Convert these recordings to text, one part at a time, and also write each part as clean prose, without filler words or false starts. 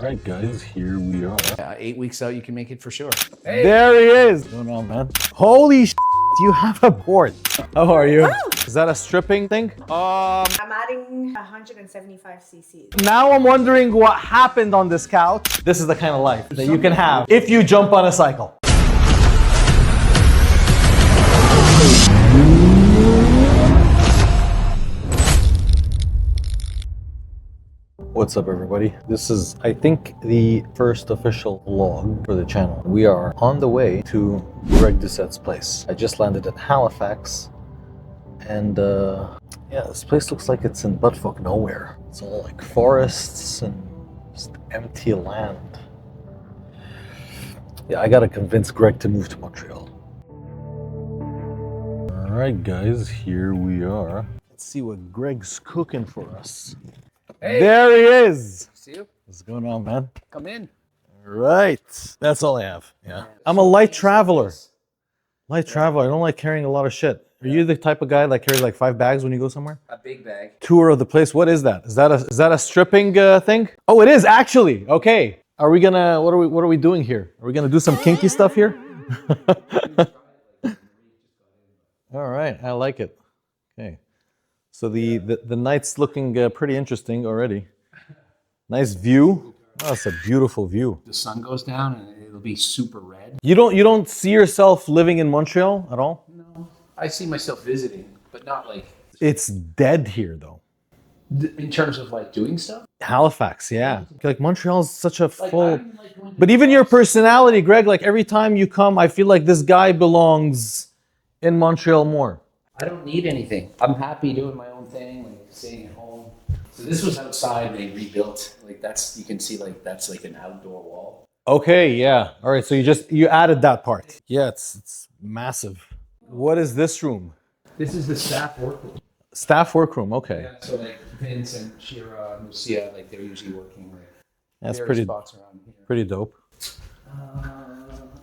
Alright guys, here we are. 8 weeks out, you can make it for sure. Hey. There he is! What's going on, man? Holy sh**, you have a port. How are you? Oh. Is that a stripping thing? I'm adding 175 cc's. Now I'm wondering what happened on this couch. This is the kind of life that you can have if you jump on a cycle. What's up everybody? This is, I think, the first official vlog for the channel. We are on the way to Greg Doucette's place. I just landed at Halifax and yeah, this place looks like it's in buttfuck nowhere. It's all like forests and just empty land. Yeah, I gotta convince Greg to move to Montreal. Alright guys, here we are. Let's see what Greg's cooking for us. Hey. There he is! See you? What's going on, man? Come in. Right. That's all I have. Yeah. I'm a light traveler. Light traveler. I don't like carrying a lot of shit. Are you the type of guy that carries like 5 bags when you go somewhere? A big bag. Tour of the place. What is that? Is that a stripping thing? Oh, it is actually. Okay. Are we gonna? What are we doing here? Are we gonna do some kinky stuff here? All right. I like it. Okay. So the night's looking pretty interesting already. Nice view. Oh, that's a beautiful view. The sun goes down and it'll be super red. You don't see yourself living in Montreal at all? No. I see myself visiting, but not like... It's dead here though. In terms of like doing stuff? Halifax, yeah. Like Montreal's such a full... But even your personality, Greg, like every time you come, I feel like this guy belongs in Montreal more. I don't need anything. I'm happy doing my own thing, like staying at home. So this was outside, they rebuilt. Like that's, you can see like that's like an outdoor wall. Okay, yeah. All right, so you added that part. Yeah, it's massive. What is this room? This is the staff workroom. Staff workroom, okay. Yeah, so like Vince and Shira and Lucia, like they're usually working like That's various spots around here. Pretty dope.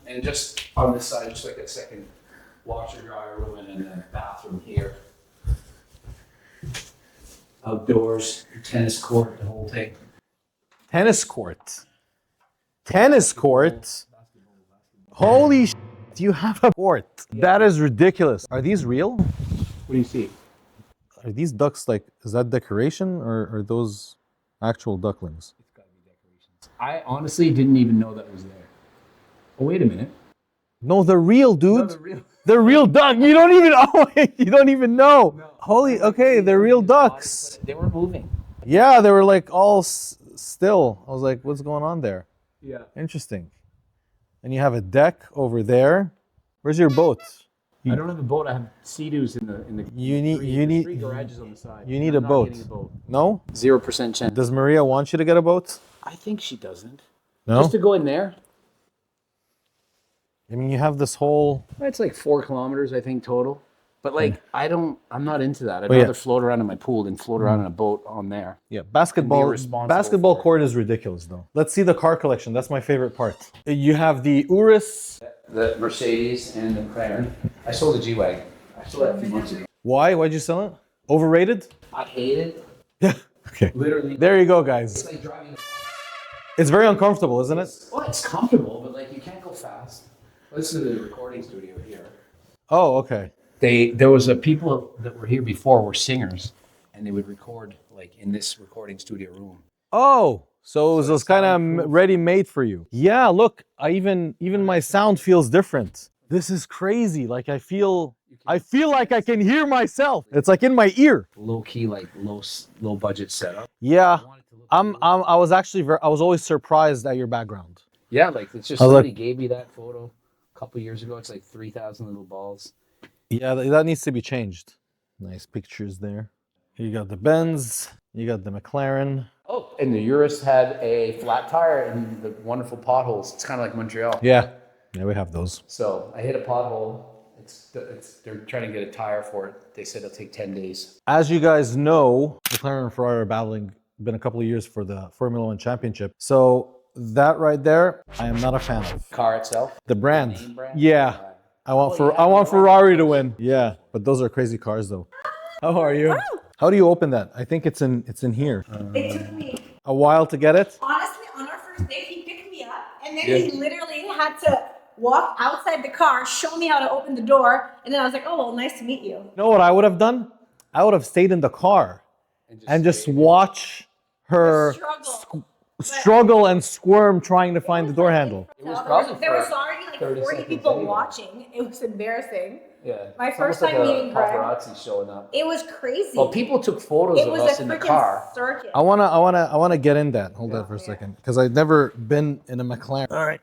And just on this side, just like a second washer dryer room and then a bathroom here. Outdoors, tennis court, the whole thing. Tennis court. Tennis court? Holy sh**, you have a court. Yeah. That is ridiculous. Are these real? What do you see? Are these ducks like, is that decoration or are those actual ducklings? It's gotta be decorations. I honestly didn't even know that was there. Oh, wait a minute. No, they're real, dude. No, they're real. They're real ducks. You don't even you don't even know. No. Holy, okay, they're real ducks. They were moving. Yeah, they were like all still. I was like, what's going on there? Yeah. Interesting. And you have a deck over there. Where's your boat? I don't have a boat. I have Sea-Doos in the You need three garages on the side. You need a boat. No? 0% chance. Does Maria want you to get a boat? I think she doesn't. No? Just to go in there. I mean, you have this whole... It's like 4 kilometers, I think, total. But like, I'm not into that. I'd rather float around in my pool than float around in a boat on there. Yeah, basketball court is ridiculous though. Let's see the car collection. That's my favorite part. You have the Urus. The Mercedes and the McLaren. I sold the G-Wagon. I sold that a few months ago. Why? Why'd you sell it? Overrated? I hate it. Yeah. Okay. Literally. There you go, guys. It's like driving. It's very uncomfortable, isn't it? Well, it's comfortable, but like you can't go fast. Listen to the recording studio here. Oh, okay. There was people that were here before were singers, and they would record like in this recording studio room. Oh, so it was kind of ready-made for you. Yeah, look, even my sound feels different. This is crazy. Like I feel like I can hear myself. It's like in my ear. Low key, like low budget setup. Yeah, I was always surprised at your background. Yeah, like it's just somebody gave me that photo a couple years ago. It's like 3,000 little balls. Yeah, that needs to be changed. Nice pictures there. You got the Benz, you got the McLaren. Oh, and the Urus had a flat tire and the wonderful potholes. It's kind of like Montreal. Yeah, we have those. So I hit a pothole. They're trying to get a tire for it. They said it'll take 10 days. As you guys know, McLaren and Ferrari are battling. Been a couple of years for the Formula One championship. So that right there, I am not a fan of. Car itself? The brand. The name brand? Yeah. I want Ferrari to win. Yeah, but those are crazy cars though. How are you? Oh. How do you open that? I think it's in here. It took me A while to get it? honestly on our first day, he picked me up, and then he literally had to walk outside the car, show me how to open the door, and then I was like, oh, well, nice to meet you. You know what I would have done? I would have stayed in the car and just watch her struggle and squirm trying to find the door handle. It was probably there was already like 40 people watching. It was embarrassing. Yeah. My first time meeting Greg. Paparazzi showing up. It was crazy. Well, people took photos of us in the car. Circus. I wanna get in that. Hold that for a second, because I've never been in a McLaren. All right.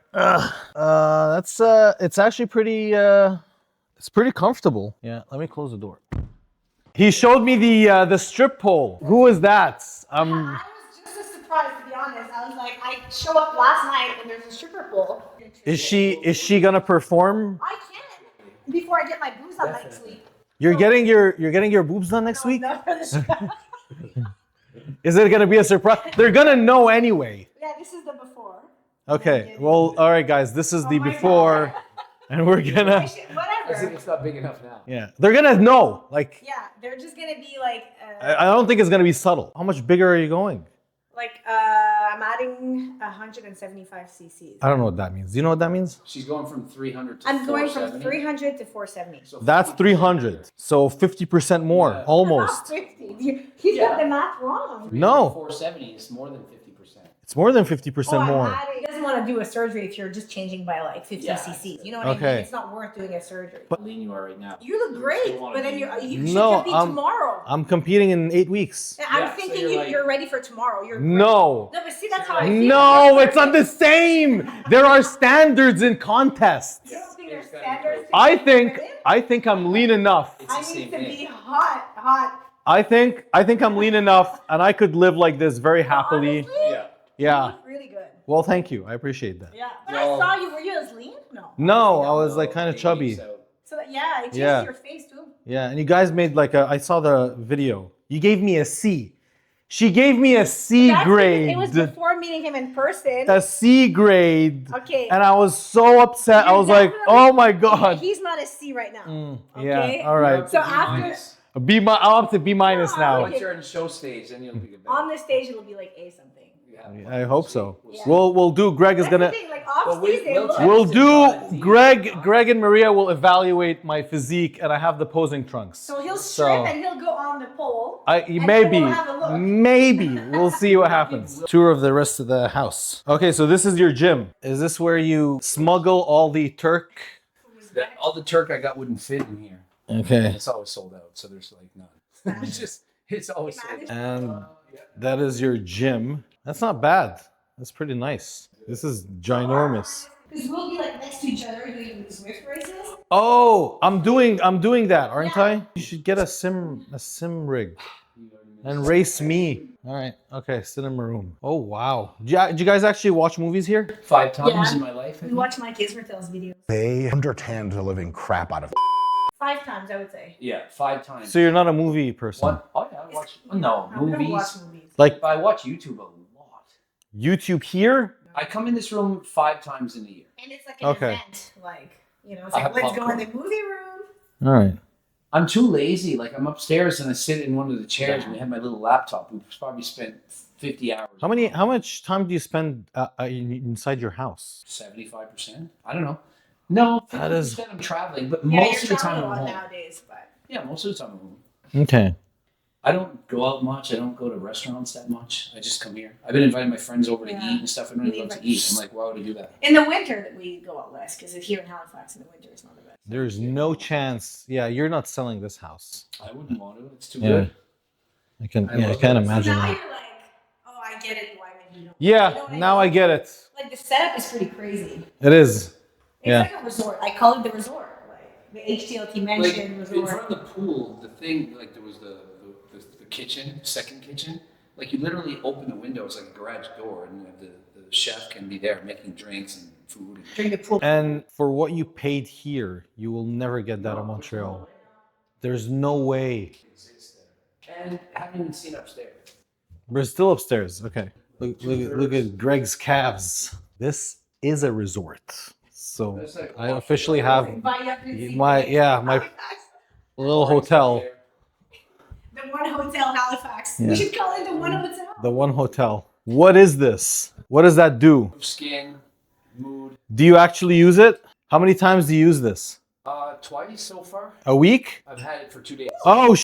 That's it's actually pretty. It's pretty comfortable. Yeah. Let me close the door. He showed me the strip pole. Who is that? I was just as surprised, to be honest. I was like, I show up last night and there's a stripper pole. Is she gonna perform? I can before I get my boobs done next week. You're getting your boobs done next week? No, Is it gonna be a surprise? They're gonna know anyway. yeah, this is the before. Okay. Well, all right, guys. This is the before, and we're gonna. I think Whatever. it's not big enough now. Yeah, they're gonna know. Like, Yeah, they're just gonna be like. I don't think it's gonna be subtle. How much bigger are you going? I'm adding 175 cc's. I don't know what that means. Do you know what that means? She's going from 300 to I'm going 470. from 300 to 470. So That's 300. So 50% more, Yeah. almost. Not 50. He's got the math wrong. No. 470 is more than 50%. It's more than 50% more. He doesn't want to do a surgery if you're just changing by like 50 cc's. You know what I mean? Okay. It's not worth doing a surgery. How lean you are right now. You look great, still wanna but then be- you should No, compete tomorrow. I'm competing in 8 weeks. I'm Yeah, so thinking you're like- you're ready for tomorrow. You're great. No. No, but see, that's how I feel. No, it's not the same. There are standards in contests. You don't think there's standards? to I compete think with it? I think I'm lean enough. It's the I same need to thing. be hot. I think I'm lean enough, and I could live like this very happily. Honestly, Yeah. Yeah. you look really good. Well, thank you. I appreciate that. Yeah. When No. I saw you, were you as lean? No. No, I was like kind of Maybe chubby. so. So that, yeah, it changes Yeah. your face too. Yeah, and you guys made like a. I saw the video. You gave me a C. She gave me a C That's grade. because it was before meeting him in person. A C grade. Okay. And I was so upset. I You're was like, definitely- oh my god. He's not a C right now. Yeah. All right. So after I'm up to B minus No, now. Once you're in show stage, then you'll be good. on the stage, it'll be like A something. Yeah. I hope so. Yeah. We'll do. Greg is That's the gonna. thing, like off Well, we- stage, they we'll look. tell- We'll It's do. not Greg and Maria will evaluate my physique, and I have the posing trunks. So he'll So- strip and he'll go on the pole. Maybe, we'll have a look. maybe we'll see what happens. Tour of the rest of the house. Okay, so this is your gym. Is this where you smuggle all the Turk? All the Turk I got wouldn't fit in here. Okay, It's always sold out, so there's like none. It's always sold out. and that is your gym. That's not bad. That's pretty nice. This is ginormous. Because we'll be like next to each other doing Swift races. Oh, I'm doing that, aren't Yeah. I? You should get a sim rig and race me. All right. Okay, sit in my room. Oh wow. Did you guys actually watch movies here? 5 times Yeah. in my life. We watch Mike Israel's videos. They underhand the living crap out of 5 times, I would say. Yeah, 5 times. So you're not a movie person. What? Oh yeah, I watch. No, We don't watch movies. movies. Like I watch YouTube a lot. YouTube here? I come in this room 5 times in a year. And it's like an Okay. event. Like, it's I like, have let's go in popcorn. the movie room. All right. I'm too lazy. Like I'm upstairs and I sit in one of the chairs and we have my little laptop. We've probably spent 50 hours. How much time do you spend inside your house? 75%? I don't know. No, 50% That is- I'm traveling, but Yeah, most of you're the time traveling a I'm lot home. nowadays, but Yeah, most of the time I'm home. Okay. I don't go out much. I don't go to restaurants that much. I just come here. I've been inviting my friends over to Yeah. eat and stuff. I don't even Me love to either. eat. I'm like, why would I do that? in the winter that we go out less because here in Halifax in the winter it's not the best. There's no chance. Yeah, you're not selling this house. I wouldn't want to. It's too Yeah. good. I can. I Yeah, I love can't it. So imagine now that. you're like, oh, I get it. Why maybe you don't. Yeah. You know what Now I mean? get it. Like the setup is pretty crazy. It is. It's Yeah. like a resort. I call it the resort. Like the HTLT Like mentioned in resort. front of the pool, the thing, like there was the kitchen, second kitchen. Like you literally open the window, it's like a garage door, and the chef can be there making drinks and food. During the pool. And for what you paid here, you will never get that in Montreal. There's no way. And haven't even seen upstairs. We're still upstairs. Okay. Look at Greg's calves. This is a resort. So I officially have my little hotel. The one hotel Halifax. Yeah. We should call it the one hotel. The one hotel. What is this? What does that do? Skin, mood. Do you actually use it? How many times do you use this? Twice so far. A week? I've had it for 2 days. Oh,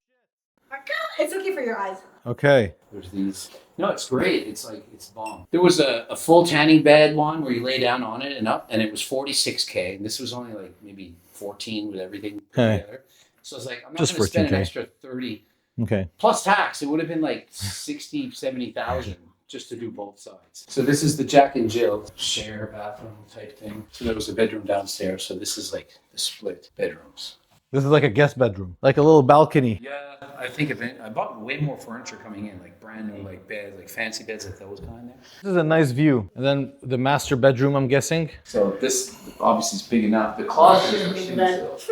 It's okay for your eyes. okay. There's these. No, it's great. It's like, it's bomb. There was a full tanning bed one where you lay down on it and up, and it was 46K. And this was only like maybe 14 with everything together. So I was like, I'm not going to spend an extra 30. Okay. Plus tax, it would have been like 60, 70,000 just to do both sides. So this is the Jack and Jill share bathroom type thing. So there was a bedroom downstairs. So this is like the split bedrooms. This is like a guest bedroom, like a little balcony. Yeah, I think I bought way more furniture coming in, like brand new, like beds, like fancy beds, like those kind there. This is a nice view. And then the master bedroom, I'm guessing. So this obviously is big enough. The closet is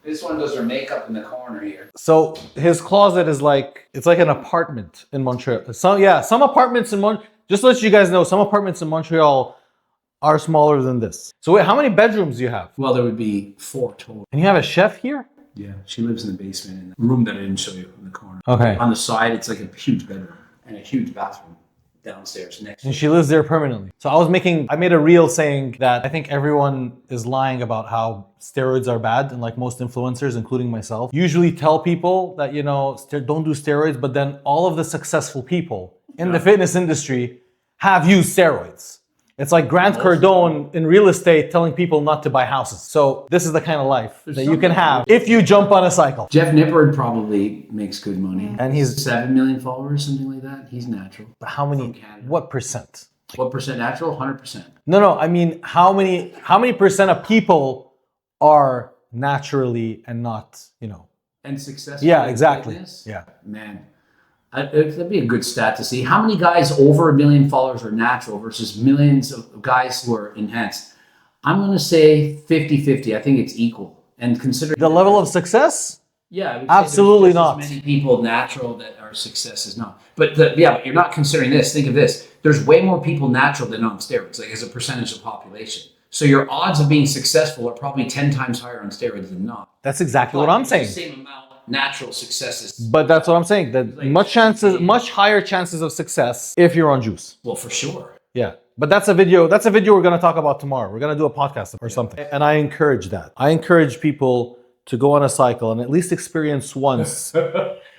this one does her makeup in the corner here. So his closet is like, it's like an apartment in Montreal. Some apartments in Montreal, just to let you guys know, some apartments in Montreal are smaller than this. So wait, how many bedrooms do you have? Well, there would be 4 total. And you have a chef here? Yeah, she lives in the basement in the room that I didn't show you in the corner. Okay. On the side, it's like a huge bedroom and a huge bathroom downstairs next to And it. she lives there permanently. So I made a reel saying that I think everyone is lying about how steroids are bad, and like most influencers, including myself, usually tell people that, you know, don't do steroids, but then all of the successful people in the fitness industry have used steroids. It's like Grant Cardone in real estate telling people not to buy houses. So this is the kind of life that you can have if you jump on a cycle. Jeff Nippard probably makes good money. And he's 7 million followers, something like that. He's natural. how many? What percent? What percent natural? 100%. No. I mean, how many percent of people are naturally and not, you know? And successful. Yeah, in exactly. fitness? Yeah. Man, that'd be a good stat to see. How many guys over 1 million followers are natural versus millions of guys who are enhanced? I'm going to say 50-50. I think it's equal. And considering The level of success? yeah, I would say Absolutely there's not. as many people natural that are success is not. But but you're not considering this. Think of this. There's way more people natural than on steroids, like as a percentage of population. So your odds of being successful are probably 10 times higher on steroids than not. That's exactly what I'm saying. Same amount natural successes. But that's what I'm saying. That much higher chances of success if you're on juice. Well, for sure. Yeah. But that's a video we're going to talk about tomorrow. We're going to do a podcast or something. And I encourage that. I encourage people to go on a cycle and at least experience once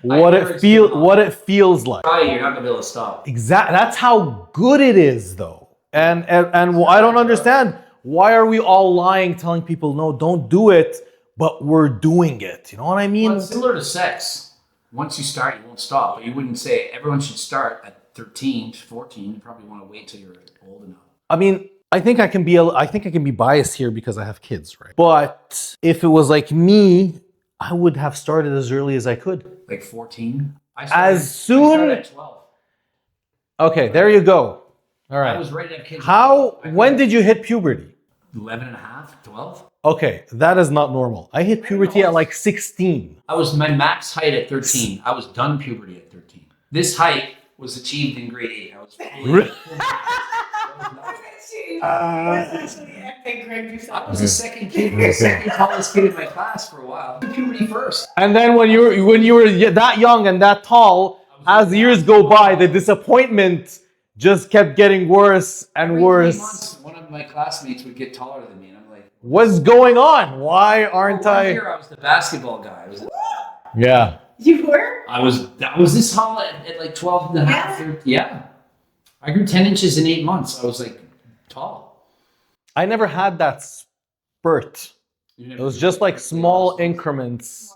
what it feels like. You're not going to be able to stop. Exactly. That's how good it is, though. And I don't understand, why are we all lying, telling people no, don't do it, but we're doing it. You know what I mean? Well, it's similar to sex. Once you start, you won't stop. But you wouldn't say everyone should start at 13, 14. You probably want to wait till you're old enough. I mean, I think I can be biased here because I have kids, right? But if it was like me, I would have started as early as I could. Like 14? I As soon- I started at 12. Okay, there you go. All right. I was ready to have kids. When did you hit puberty? 11 and a half, 12? Okay, that is not normal. I hit puberty at like 16. I was my max height at 13. I was done puberty at 13. This height was achieved in grade 8. I was fully I was the second tallest kid in my class for a while. Puberty first. And then when you were that young and that tall, as the years go by, the disappointment just kept getting worse and Every 3 worse. months, one of my classmates would get taller than me, and I'm like, What's going on? Why aren't one I? year I was the basketball guy. Yeah. You were? I was this tall at like 12 and a half. Yeah. I grew 10 inches in 8 months. I was like tall. I never had that spurt. It was just like small increments.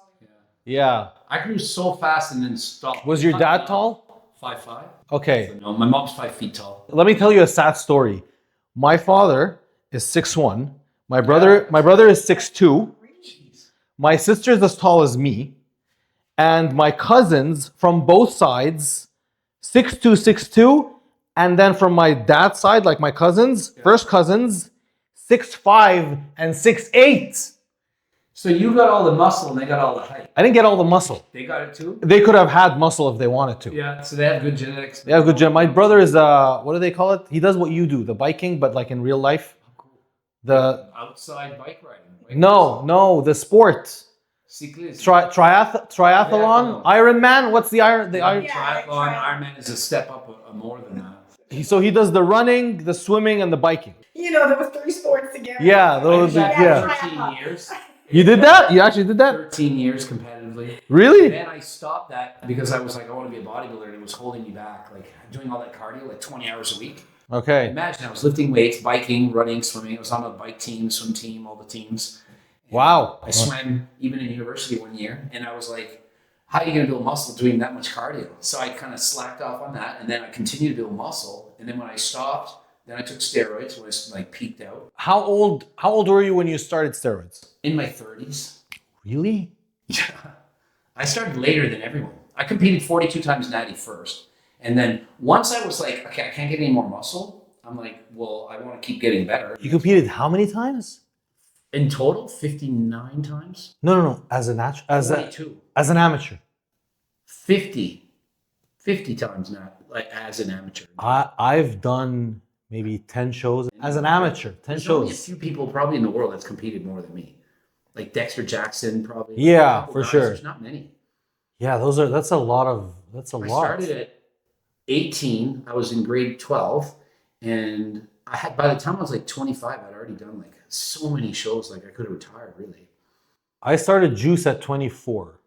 Yeah. I grew so fast and then stopped. Was your dad tall? 5'5". Okay. No, my mom's 5 feet tall. Let me tell you a sad story. My father is 6'1". My brother is 6'2". My sister's as tall as me. And my cousins from both sides, 6'2", 6'2". And then from my dad's side, like my cousins, first cousins, 6'5" and 6'8". So you got all the muscle and they got all the height. I didn't get all the muscle. They got it too? They could have had muscle if they wanted to. Yeah, so they have good genetics. They have good gen. My brother is what do they call it? He does what you do, the biking, but like in real life. The outside bike riding. no, the sport. Cyclism. Triathlon, Yeah, Ironman. What's the Iron? Triathlon, Ironman is a step up more than that. So he does the running, the swimming, and the biking. You know, there was 3 sports together. Yeah, those I are, did that yeah. for 13 years. You did that? You actually did that? 13 years competitively. Really? Then I stopped that because I was like, I want to be a bodybuilder, and it was holding me back. Like doing all that cardio, like 20 hours a week. Okay. Imagine I was lifting weights, biking, running, swimming. I was on a bike team, swim team, all the teams. Wow. I swam even in university one year, and I was like, how are you going to build muscle doing that much cardio? So I kind of slacked off on that, and then I continued to build muscle. And then when I stopped, then I took steroids when I like peaked out. How old were you when you started steroids? In my 30s. Really? Yeah. I started later than everyone. I competed 42 times natty first. And then once I was like, okay, I can't get any more muscle, I'm like, well, I want to keep getting better. You competed how many times? In total, 59 times? No. As an amateur. 50 times now, like as an amateur. I've done maybe 10 shows as an amateur. 10 There's shows. only a few people probably in the world that's competed more than me. Like Dexter Jackson, probably. Yeah, for sure. There's not many. Yeah, that's a lot. I started at 18. I was in grade 12, and by the time I was like 25, I'd already done like so many shows. Like I could have retired, really. I started juice at 24.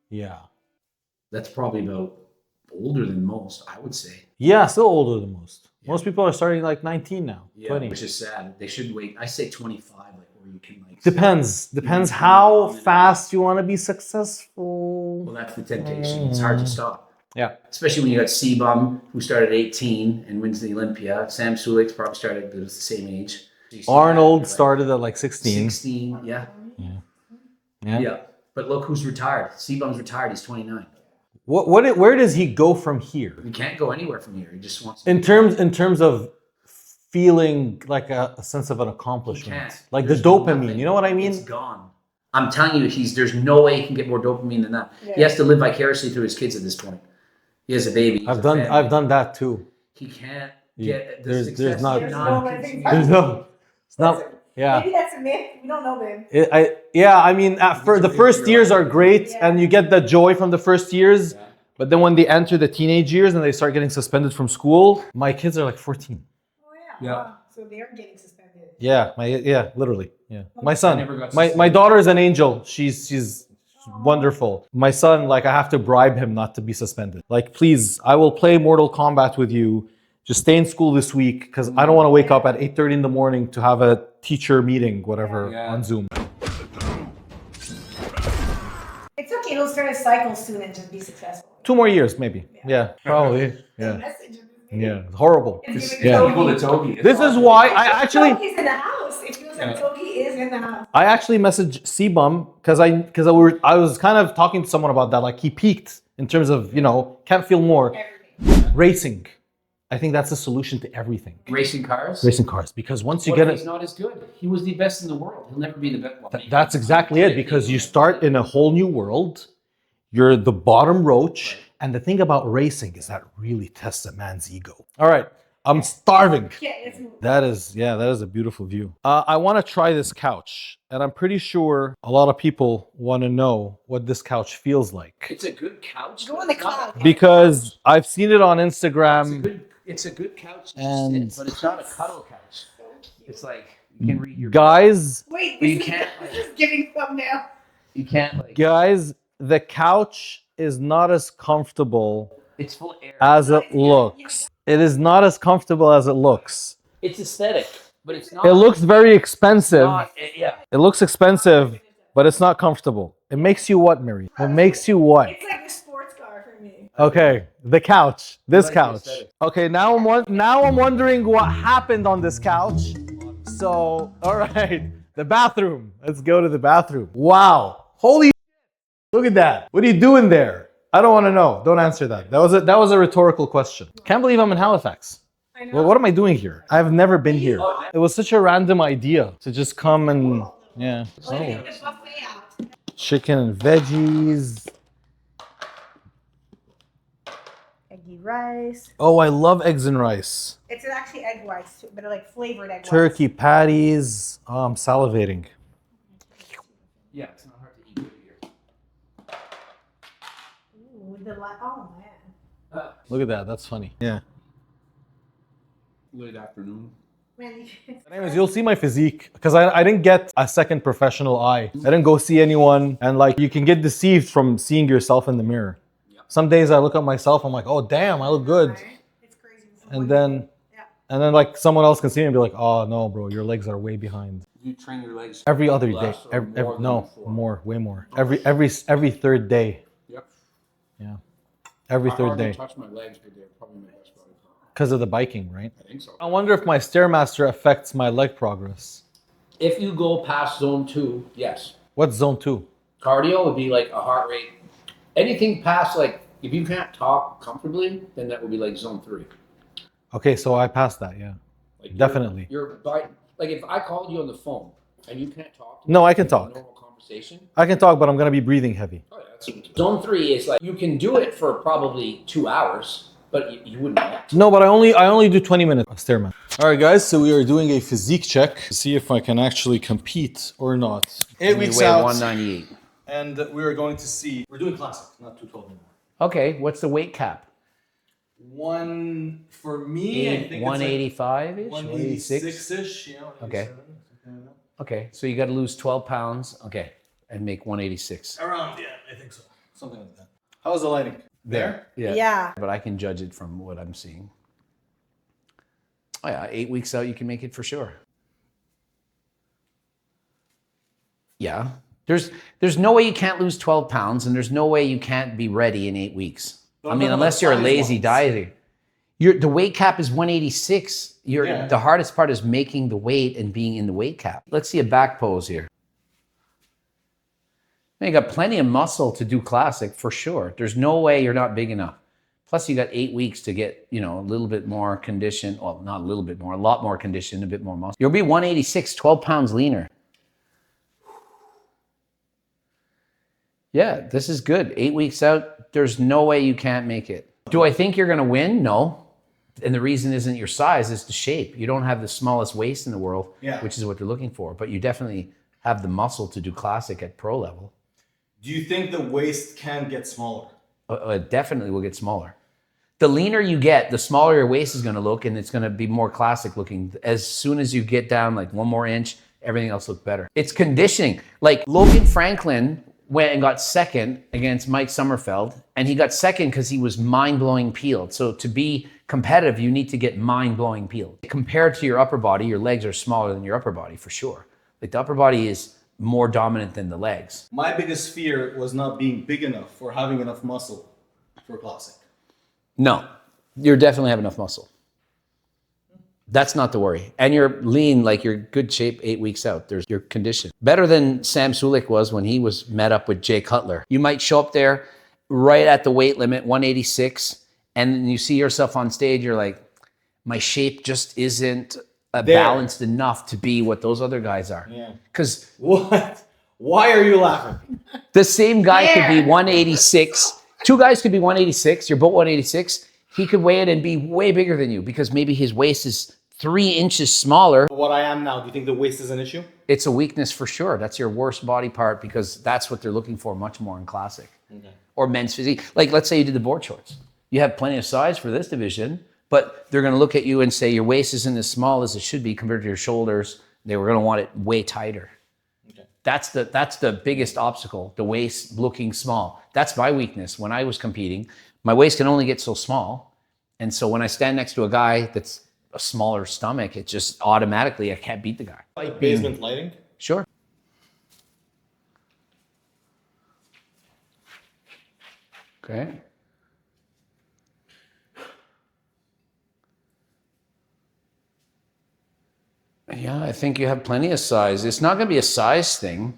Yeah. That's probably about older than most, I would say. Yeah, still older than most. Yeah. Most people are starting like 19 now. Yeah, 20. which is sad. They should wait. I say 25, like where you can like. Depends how fast you want to be successful. Well, that's the temptation. It's hard to stop. Yeah. Especially when you got C-Bum, who started at 18 and wins the Olympia. Sam Sulik's probably started at the same age. Arnold started at like 16. 16, yeah. Yeah. Yeah. But look who's retired. C-Bum's retired. He's 29. Where does he go from here? He can't go anywhere from here. He just wants to. In terms of feeling like a sense of an accomplishment, like There's the dopamine. nothing. You know what I mean? It's gone. I'm telling you, there's no way he can get more dopamine than that. Yeah. He has to live vicariously through his kids at this point. He has a baby. I've done that too. He can't get the There's success. not. It's not. Yeah. Maybe that's a myth. We don't know, babe. I mean, for the first years are great, and you get the joy from the first years. Yeah. But then when they enter the teenage years and they start getting suspended from school, my kids are like 14. Oh yeah. Wow. So they are getting suspended. Yeah. Literally. Yeah. My son. My daughter is an angel. She's wonderful. My son, like, I have to bribe him not to be suspended. Like, please, I will play Mortal Kombat with you. Just stay in school this week because I don't want to wake up at 8:30 in the morning to have a teacher meeting, whatever, on Zoom. It's okay. It'll start a cycle soon and just be successful. 2 more years, maybe. Yeah, probably. Yeah. Yeah, horrible. Yeah. This is why I actually. Togi's in the house. It feels like Togi is in the house. I actually messaged C-Bum because I was kind of talking to someone about that. Like, he peaked in terms of, can't feel more. Everything. Racing. I think that's the solution to everything. Racing cars? Racing cars. Because once you get it. He's not as good. He was the best in the world. He'll never be the best. Well, That's exactly it. Because you start in a whole new world. You're the bottom roach. Right. And the thing about racing is that really tests a man's ego. All right. I'm starving. That is a beautiful view. I want to try this couch. And I'm pretty sure a lot of people want to know what this couch feels like. It's a good couch. Go on the cloud. Because I've seen it on Instagram. It's a good couch to sit, but it's not a cuddle couch. It's like you can read your guys. Wait, you can't. This is giving thumbnail. You can't. Guys, the couch is not as comfortable. It's full of air. As it looks. It is not as comfortable as it looks. It's aesthetic, but it's not. It looks very expensive. Yeah. It looks expensive, but it's not comfortable. It makes you what, Mary? It makes you what? It's like a sports car for me. Okay, the couch. This couch. Okay, now I'm wondering what happened on this couch. So, all right, the bathroom. Let's go to the bathroom. Wow, holy! Look at that. What are you doing there? I don't want to know. Don't answer that. That was a rhetorical question. Can't believe I'm in Halifax. I know. Well, what am I doing here? I've never been here. It was such a random idea to just come and chicken and veggies. Eggy rice. Oh, I love eggs and rice. It's actually egg whites, but they're like flavored egg whites. Turkey patties. Oh, I'm salivating. Yeah, it's not hard to eat here. Ooh, oh man. Look at that. That's funny. Yeah. Late afternoon. Anyways, you'll see my physique because I didn't get a second professional eye. I didn't go see anyone, and like you can get deceived from seeing yourself in the mirror. Yep. Some days I look at myself, I'm like, oh damn, I look good, It's crazy. and then like someone else can see me and be like, oh no, bro, your legs are way behind. You train your legs Every other day, less or more than no, before? more, way more. Every third day, Yep. yeah, every I third hardly day touch my legs, but they're probably my best body part. because of the biking, right? I think so. I wonder if my Stairmaster affects my leg progress. If you go past zone 2, yes. What's zone 2? Cardio would be like a heart rate. Anything past like if you can't talk comfortably, then that would be like zone 3. Okay, so I passed that, yeah. Like Definitely. Like if I called you on the phone and you can't talk. No, I can have a talk. Normal conversation. I can talk, but I'm gonna be breathing heavy. Oh, yeah, zone 3 is like you can do it for probably 2 hours, but you wouldn't want to. No, but I only do 20 minutes of Stairman. All right, guys. So we are doing a physique check to see if I can actually compete or not. 8 weeks weigh out, 198. and we are going to see. We're doing classic, not 212 anymore. Okay, what's the weight cap? One for me, I think 185 ish, it's like 186-ish. Yeah, Okay. 187. Okay, so you got to lose 12 pounds. Okay, and make 186. Around, yeah, I think so. Something like that. How's the lighting? There? Yeah. But I can judge it from what I'm seeing. Oh yeah, 8 weeks out, you can make it for sure. Yeah. There's no way you can't lose 12 pounds, and there's no way you can't be ready in 8 weeks. I mean, unless you're a lazy dieter. The weight cap is 186. The hardest part is making the weight and being in the weight cap. Let's see a back pose here. Now, you got plenty of muscle to do classic for sure. There's no way you're not big enough. Plus, you got 8 weeks to get, a little bit more condition. Well, not a little bit more, a lot more condition, a bit more muscle. You'll be 186, 12 pounds leaner. Yeah, this is good. 8 weeks out, there's no way you can't make it. Do I think you're going to win? No. And the reason isn't your size, it's the shape. You don't have the smallest waist in the world, which is what they're looking for. But you definitely have the muscle to do classic at pro level. Do you think the waist can get smaller? It definitely will get smaller. The leaner you get, the smaller your waist is going to look, and it's going to be more classic looking. As soon as you get down like 1 more inch, everything else looks better. It's conditioning. Like Logan Franklin went and got second against Mike Sommerfeld, and he got second because he was mind-blowing peeled. So to be competitive, you need to get mind-blowing peeled. Compared to your upper body, your legs are smaller than your upper body for sure. Like the upper body is more dominant than the legs. My biggest fear was not being big enough or having enough muscle for classic. No, you definitely have enough muscle. That's not the worry. And you're lean, like you're good shape 8 weeks out. There's your condition. Better than Sam Sulik was when he was met up with Jay Cutler. You might show up there right at the weight limit, 186, and you see yourself on stage, you're like, my shape just isn't balanced enough to be what those other guys are. Yeah. Because what? Why are you laughing? the same guy could be 186. 2 guys could be 186. You're both 186. He could weigh it and be way bigger than you because maybe his waist is 3 inches smaller. What I am now, do you think the waist is an issue? It's a weakness for sure. That's your worst body part because that's what they're looking for much more in classic. Okay. Or men's physique. Like let's say you did the board shorts. You have plenty of size for this division, but they're going to look at you and say your waist isn't as small as it should be compared to your shoulders. They were going to want it way tighter. Okay. That's the biggest obstacle, the waist looking small. That's my weakness. When I was competing, my waist can only get so small. And so when I stand next to a guy that's a smaller stomach, it just automatically, I can't beat the guy. Like basement lighting? Sure. Okay. Yeah, I think you have plenty of size. It's not going to be a size thing.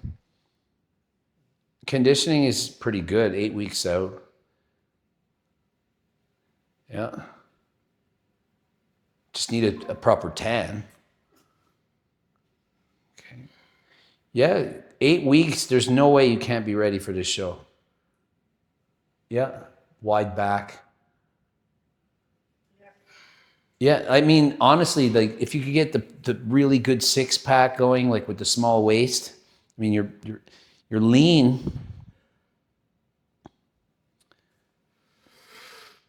Conditioning is pretty good, 8 weeks out. Yeah. Just need a proper tan. Okay. Yeah, 8 weeks, there's no way you can't be ready for this show. Yeah, wide back. Yeah, I mean, honestly, like if you could get the really good 6-pack going, like with the small waist, I mean, you're lean.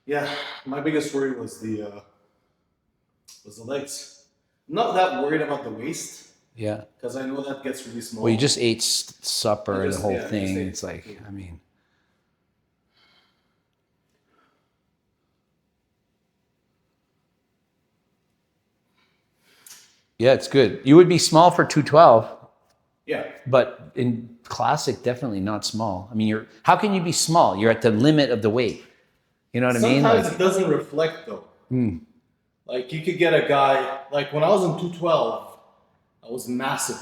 Yeah, my biggest worry was the was the legs. I'm not that worried about the waist Yeah. because I know that gets really small. Well, you just ate supper, the whole yeah, thing. just ate It's like, food. I mean. Yeah, it's good. You would be small for 212, Yeah. but in classic, definitely not small. I mean, how can you be small? You're at the limit of the weight. You know what I mean? Sometimes Like, it doesn't reflect though. Like you could get a guy, like when I was in 212, I was massive,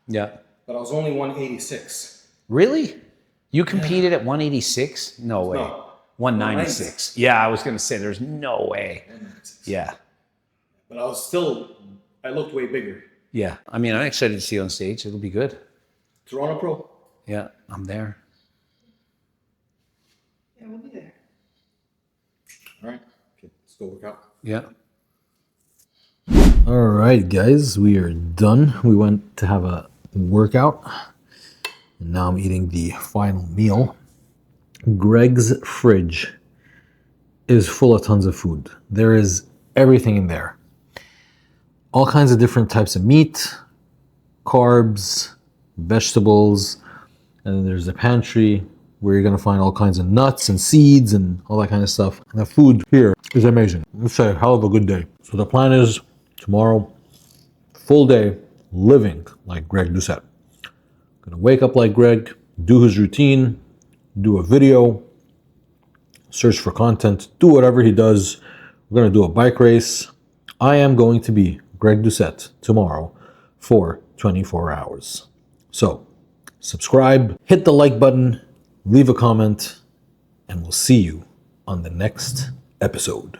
yeah. but I was only 186. Really? You competed at 186? No way. No. 196. Yeah, I was going to say there's no way. 196. Yeah. But I looked way bigger. Yeah. I mean, I'm excited to see you on stage. It'll be good. Toronto Pro. Yeah, I'm there. Yeah, we'll be there. All right. Okay, let's go work out. Yeah. All right, guys, we are done. We went to have a workout, and now I'm eating the final meal. Greg's fridge is full of tons of food. There is everything in there. All kinds of different types of meat, carbs, vegetables, and then there's a pantry where you're gonna find all kinds of nuts and seeds and all that kind of stuff. And the food here is amazing. It's a hell of a good day. So the plan is tomorrow, full day, living like Greg Doucette. Gonna wake up like Greg, do his routine, do a video, search for content, do whatever he does. We're gonna do a bike race. I am going to be Greg Doucette tomorrow for 24 hours. So subscribe, hit the like button, leave a comment, and we'll see you on the next episode.